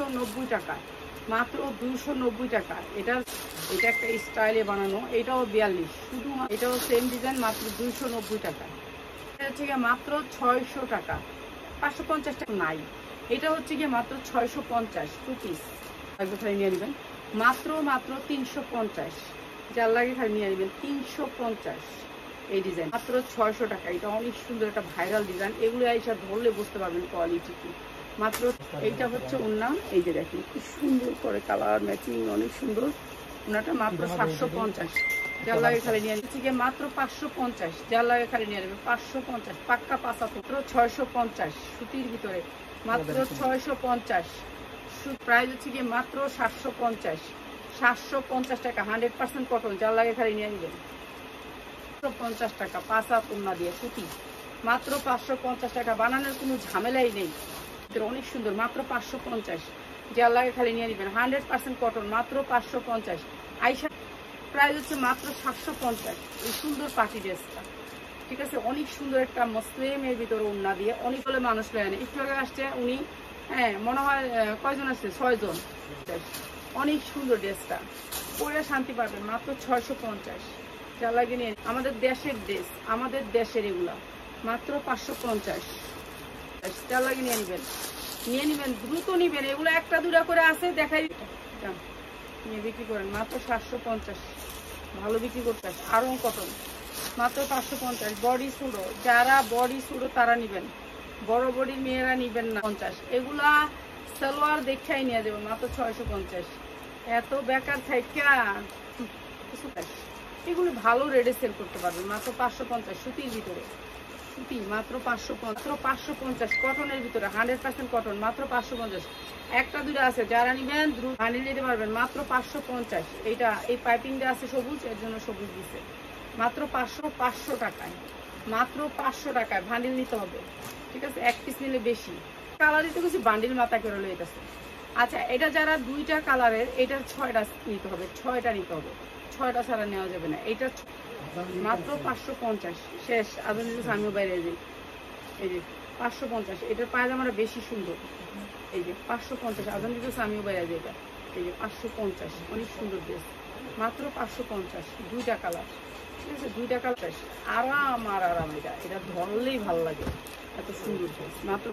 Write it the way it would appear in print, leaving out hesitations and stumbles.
290 টাকা, মাত্র 290 টাকা। এটা একটা স্টাইলে বানানো, এটাও 42, শুধু এটাও সেম ডিজাইন, মাত্র 290 টাকা। এটা হচ্ছে গিয়ে মাত্র 600 টাকা, 550 টাকা নাই। এটা হচ্ছে গিয়ে মাত্র 650 টু পিস, নিয়ে নেবেন মাত্র 350, যার লাগে খালি নিয়ে নেবেন 350। এই ডিজাইন মাত্র 600 টাকা। এটা অনেক সুন্দর একটা ভাইরাল ডিজাইন, এগুলো আইসা ধরলে বুঝতে পারবেন কোয়ালিটি কি। মাত্র এইটা হচ্ছে ওড়না, এই যে দেখেন কি সুন্দর করে কালার ম্যাচিং, অনেক সুন্দর ওড়নাটা, মাত্র 750, যার লাগে খালি নিয়ে নিচ্ছে গিয়ে মাত্র 550, যার লাগে খালি নিয়ে নেবে 550, পাক্কা 75, 650 সুতির ভিতরে, মাত্র 650। প্রাইস হচ্ছে গিয়ে মাত্র 750, 750 টাকা, 100% কটন, যার লাগে খালি নিয়ে নেবেন 50 টাকা, 5 হাত ওড়না দিয়ে সুতি, মাত্র 550 টাকা। বানানোর কোনো ঝামেলাই নেই, অনেক সুন্দর, মাত্র 550, যার লাগে খালি নিয়ে নেবেন 100% কটন, মাত্র 550। আইসা প্রাইস হচ্ছে মাত্র 750। এই সুন্দর পার্টি ড্রেসটা, ঠিক আছে, অনেক সুন্দর একটা মুসলিমের ভিতরে ওড়না দিয়ে, অনেক বলে মানুষ লেয় না। একটু আগে আসছে উনি, হ্যাঁ মনে হয় কয়জন আসছে, 6 জন। অনেক সুন্দর ড্রেসটা, পরে শান্তি পাবেন, মাত্র 650, যা লাগে নিয়ে। আমাদের দেশের ড্রেস, আমাদের দেশের এগুলা, মাত্র 550, যা লাগে নিয়ে নেবেন, দ্রুত নিবেন। এগুলো একটা দুটা করে আছে, দেখাই নিয়ে বিক্রি করেন, মাত্র 750, ভালো বিক্রি করতে। আরং কটন, মাত্র 550। বডি সুডো, যারা বডি সুডো তারা নিবেন, বড় বডির মেয়েরা নিবেন না 50। এগুলা সালোয়ার দেখাই নিয়ে যাবেন, মাত্র 650। এত বেকার থাইকা এগুলো ভালো রেটে সেল করতে পারবেন, মাত্র 550 সুতির ভিতরে, সুতি মাত্র 550, কটনের ভিতরে 100% কটন, মাত্র 550। একটা দুটো আছে, যারা নিবেন দ্রুত বানিয়ে নিতে পারবেন, মাত্র 550। এইটা এই পাইপিংটা আছে সবুজ, এর জন্য সবুজ দিছে, মাত্র 500 টাকায়, মাত্র 500 টাকায় ভান্ডিল নিতে হবে, ঠিক আছে, এক পিস নিলে বেশি। কালার দিতে কিছু বান্ডিল মাথা করে লইতেছে। আচ্ছা, এটা যারা 2টা কালারের, এটার 6টা নিতে হবে, 6টা নিতে হবে, 6টা ছাড়া নেওয়া যাবে না। এটা মাত্র 550, শেষ। আধুনিক আমিও বাইরে যাই, এই যে 550। এটার পায়জামাটা বেশি সুন্দর, এই যে 550, আধুনিক আমিও বাইরে যাই, এটা এই যে 550, অনেক সুন্দর ড্রেস, মাত্র 550, 2টা কালার, ঠিক আছে, 2টা কালার। আরাম আর আরাম, এটা ধরলেই ভালো লাগে, এত সুন্দর ড্রেস, মাত্র